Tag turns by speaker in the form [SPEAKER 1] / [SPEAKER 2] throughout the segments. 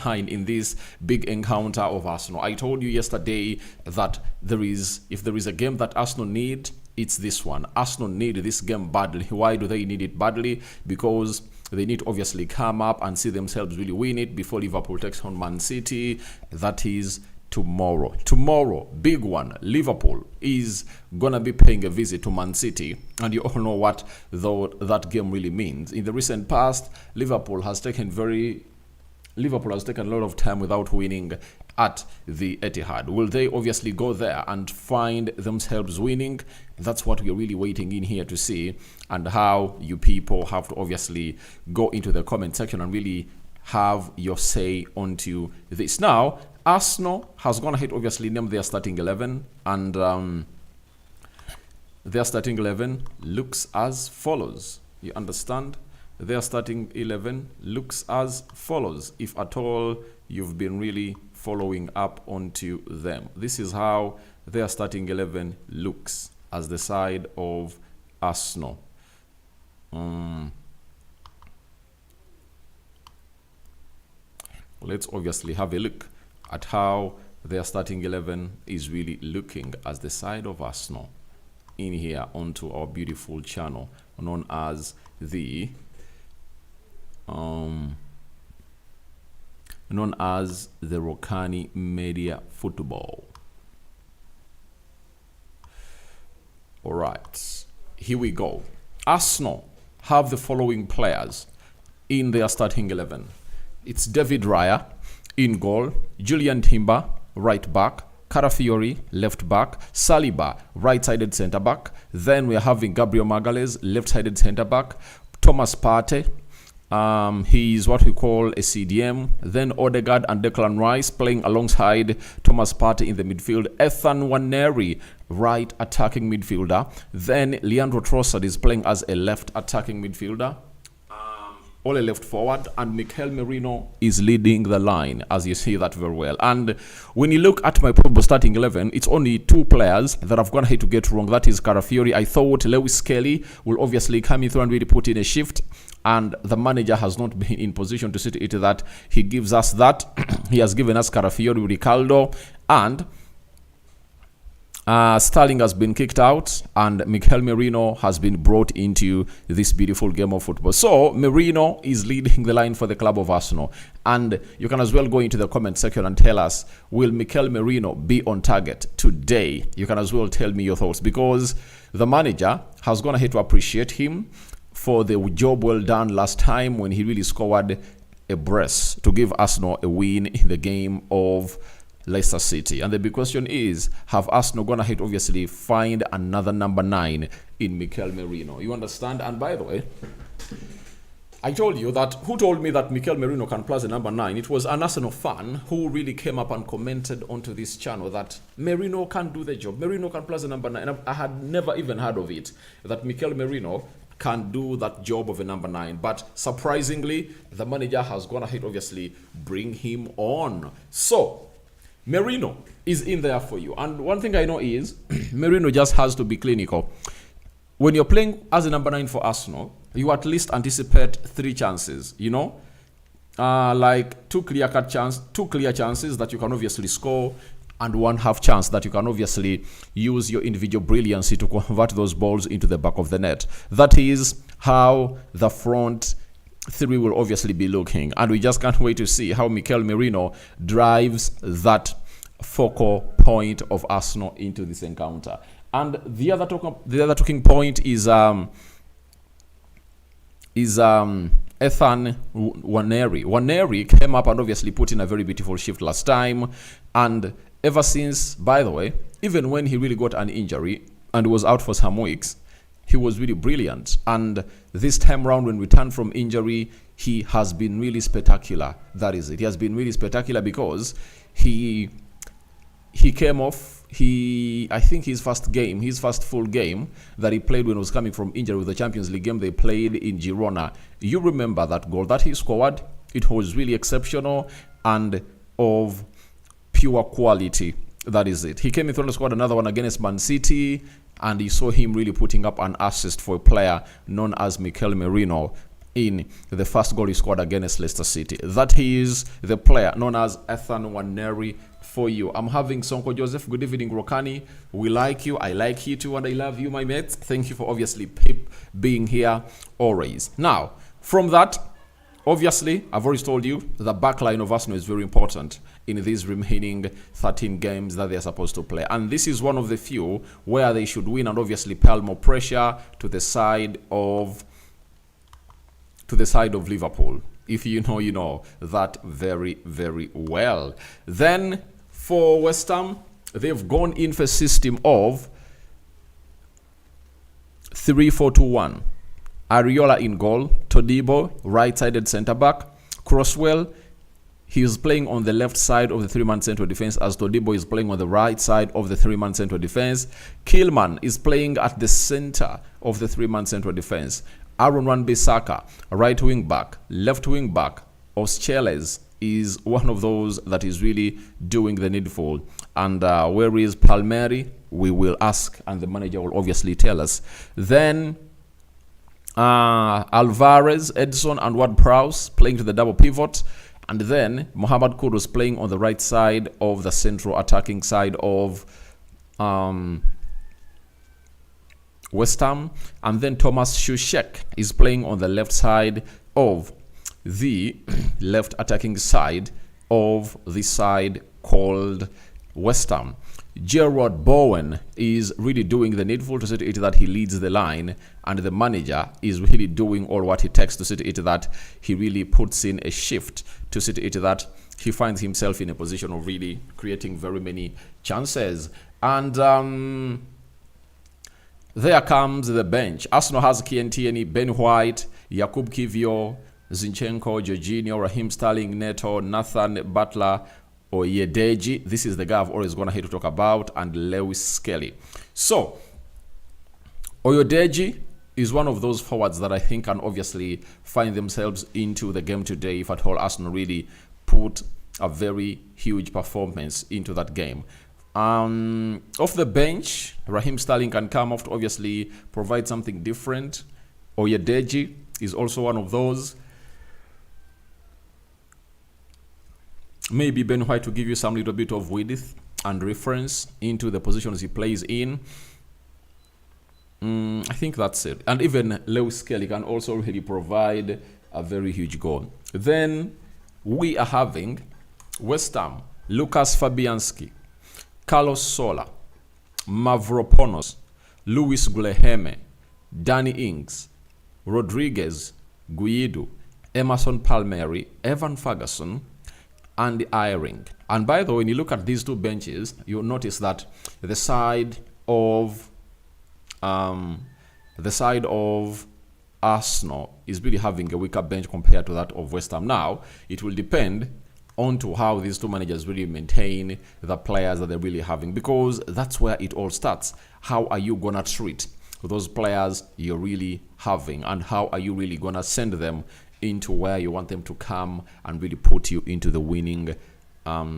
[SPEAKER 1] in this big encounter of Arsenal. I told you yesterday that if there is a game that Arsenal need, it's this one. Arsenal need this game badly. Why do they need it badly? Because they need to obviously come up and see themselves really win it before Liverpool takes on Man City. That is tomorrow. Tomorrow, big one. Liverpool is gonna be paying a visit to Man City, and you all know what that game really means. In the recent past, Liverpool has taken a lot of time without winning at the Etihad. Will they obviously go there and find themselves winning? That's what we're really waiting in here to see, and how you people have to obviously go into the comment section and really have your say onto this. Now, Arsenal has gone ahead, obviously, named their starting 11, and their starting 11 looks as follows. You understand? Their starting 11 looks as follows, if at all you've been really following up onto them. This is how their starting 11 looks as the side of Arsenal. Let's obviously have a look at how their starting 11 is really looking as the side of Arsenal in here onto our beautiful channel known as the Rokani Media Football. All right, here we go. Arsenal have the following players in their starting 11. It's David Raya in goal, Julian Timber right back, Carafiori left back, Saliba right-sided centre back. Then we are having Gabriel Magalhaes left-sided centre back, Thomas Partey. He's what we call a CDM. Then Odegaard and Declan Rice playing alongside Thomas Partey in the midfield. Ethan Nwaneri, right attacking midfielder. Then Leandro Trossard is playing as a left attacking midfielder. Ole left forward, and Mikel Merino is leading the line, as you see that very well. And when you look at my probable starting 11, it's only two players that I've gone ahead to get wrong. That is Carafiori. I thought Lewis Kelly will obviously come in through and really put in a shift, and the manager has not been in position to see to it that he gives us that. He has given us Carafiori, Ricaldo, and Sterling has been kicked out, and Mikel Merino has been brought into this beautiful game of football. So Merino is leading the line for the club of Arsenal, and you can as well go into the comment section and tell us, will Mikel Merino be on target today? You can as well tell me your thoughts, because the manager has gone ahead to appreciate him for the job well done last time when he really scored a brace to give Arsenal a win in the game of Leicester City. And the big question is, have Arsenal gone ahead obviously find another number 9 in Mikel Merino? You understand? And by the way, I told you that, who told me that Mikel Merino can plus the number 9? It was an Arsenal fan who really came up and commented onto this channel that Merino can do the job. Merino can plus the number 9. And I had never even heard of it, that Mikel Merino can do that job of a number 9. But surprisingly, the manager has gone ahead obviously bring him on. So Merino is in there for you. And one thing I know is Merino just has to be clinical. When you're playing as a number 9 for Arsenal, you at least anticipate 3 chances, you know, like two clear chances that you can obviously score, and 1/2 chance that you can obviously use your individual brilliancy to convert those balls into the back of the net. That is how the front 3 will obviously be looking, and we just can't wait to see how Mikel Merino drives that focal point of Arsenal into this encounter. And the other talking point is Ethan Nwaneri. Nwaneri came up and obviously put in a very beautiful shift last time, and ever since, by the way, even when he really got an injury and was out for some weeks, he was really brilliant. And this time round, when we returned from injury, he has been really spectacular. That is it. He has been really spectacular because he came off. I think his first full game that he played when he was coming from injury with the Champions League game they played in Girona. You remember that goal that he scored? It was really exceptional and of pure quality. That is it. He came in and scored another one against Man City, and you saw him really putting up an assist for a player known as Mikel Merino. in the first goal he scored against Leicester City. That is the player known as Ethan Nwaneri for you. I'm having Sonko Joseph. Good evening, Rokani. We like you. I like you too, and I love you, my mates. Thank you for obviously being here always. Now, from that, obviously, I've already told you the back line of Arsenal is very important in these remaining 13 games that they're supposed to play. And this is one of the few where they should win and obviously pile more pressure to the side of Liverpool. If you know, you know that very, very well. Then for West Ham, they've gone in for a system of 3-4-2-1. Ariola in goal, Todibo right-sided centre-back, Crosswell, he is playing on the left side of the three-man central defense as Todibo is playing on the right side of the three-man central defense. Kilman is playing at the center of the three-man central defense. Aaron Wan-Bissaka, right wing back, left wing back. Oscheles is one of those that is really doing the needful. And where is Palmieri? We will ask, and the manager will obviously tell us. Then Alvarez, Edson, and Ward-Prowse playing to the double pivot. And then Mohamed Kudus playing on the right side of the central attacking side of West Ham. And then Thomas Shushek is playing on the left side of the left attacking side of the side called West Ham. Gerard Bowen is really doing the needful to see to it that he leads the line, and the manager is really doing all what it takes to see to it that he really puts in a shift to see to it that he finds himself in a position of really creating very many chances. And there comes the bench. Arsenal has Kieran Tierney, Ben White, Jakub Kivio, Zinchenko, Jorginho, Raheem Sterling, Neto, Nathan Butler, Oyedeji. This is the guy I've always gone ahead to talk about, and Lewis Skelly. So, Oyedeji is one of those forwards that I think can obviously find themselves into the game today if at all Arsenal really put a very huge performance into that game. Off the bench, Raheem Sterling can come off to obviously provide something different. Oyedeji is also one of those. Maybe Ben White to give you some little bit of width and reference into the positions he plays in. I think that's it. And even Lewis Skelly can also really provide a very huge goal. Then we are having West Ham, Lucas Fabianski, Carlos Sola, Mavropanos, Luis Guilherme, Danny Ings, Rodriguez, Guido, Emerson Palmieri, Evan Ferguson, and Eyring. And by the way, when you look at these two benches, you'll notice that the side of Arsenal is really having a weaker bench compared to that of West Ham. Now, it will depend on to how these two managers really maintain the players that they're really having, because that's where it all starts. How are you gonna treat those players you're really having, and how are you really gonna send them into where you want them to come and really put you into the winning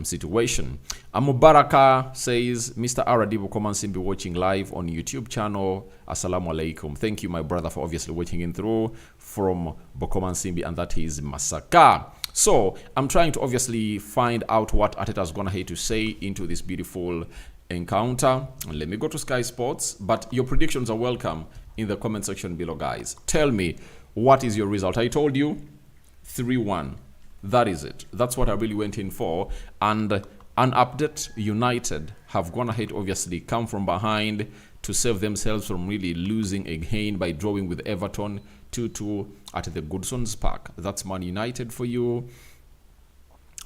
[SPEAKER 1] situation. Mubaraka says, Mr. Aradibu Komansimbi watching live on YouTube channel. Assalamu alaikum. Thank you, my brother, for obviously watching in through from Bokomansimbi, and that is Masaka. So I'm trying to obviously find out what Arteta's gonna have to say into this beautiful encounter. Let me go to Sky Sports, but your predictions are welcome in the comment section below, guys. Tell me, what is your result? I told you 3-1. That is it. That's what I really went in for. And an update, United have gone ahead, obviously, come from behind to save themselves from really losing again by drawing with Everton 2-2 at the Goodson's Park. That's Man United for you.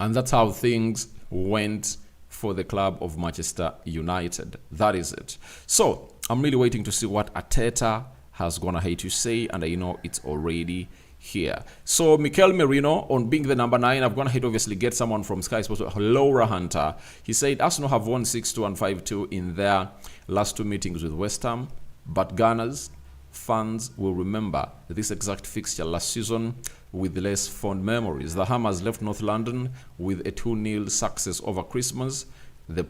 [SPEAKER 1] And that's how things went for the club of Manchester United. That is it. So I'm really waiting to see what Arteta has gone ahead to say, and I know it's already here. So Mikel Merino, on being the number 9, I've gone ahead to obviously get someone from Sky Sports, Laura Hunter. He said Arsenal have won 6-2 and 5-2 in their last 2 meetings with West Ham, but Gunners fans will remember this exact fixture last season with less fond memories. The Hammers left North London with a 2-0 success over Christmas. The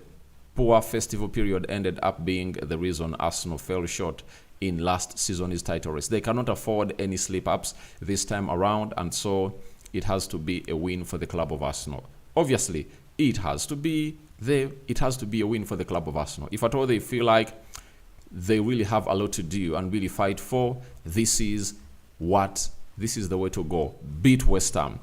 [SPEAKER 1] poor festival period ended up being the reason Arsenal fell short in last season's title race. They cannot afford any slip-ups this time around, and so it has to be a win for the club of Arsenal. Obviously, it has to be a win for the club of Arsenal. If at all they feel like they really have a lot to do and really fight for, this is the way to go. Beat West Ham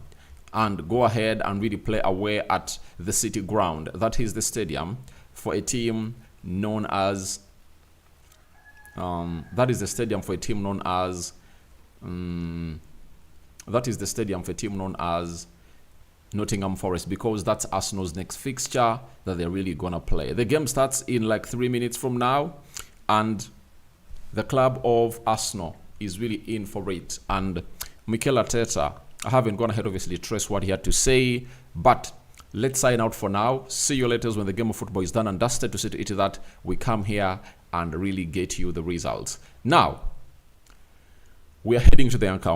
[SPEAKER 1] and go ahead and really play away at the City Ground. That is the stadium for a team known as Nottingham Forest, because that's Arsenal's next fixture that they're really gonna play. The game starts in like 3 minutes from now, and the club of Arsenal is really in for it. And Mikel Arteta, I haven't gone ahead obviously trace what he had to say, but let's sign out for now. See you later when the game of football is done and dusted, to see to it that we come here and really get you the results. Now, we are heading to the encounter.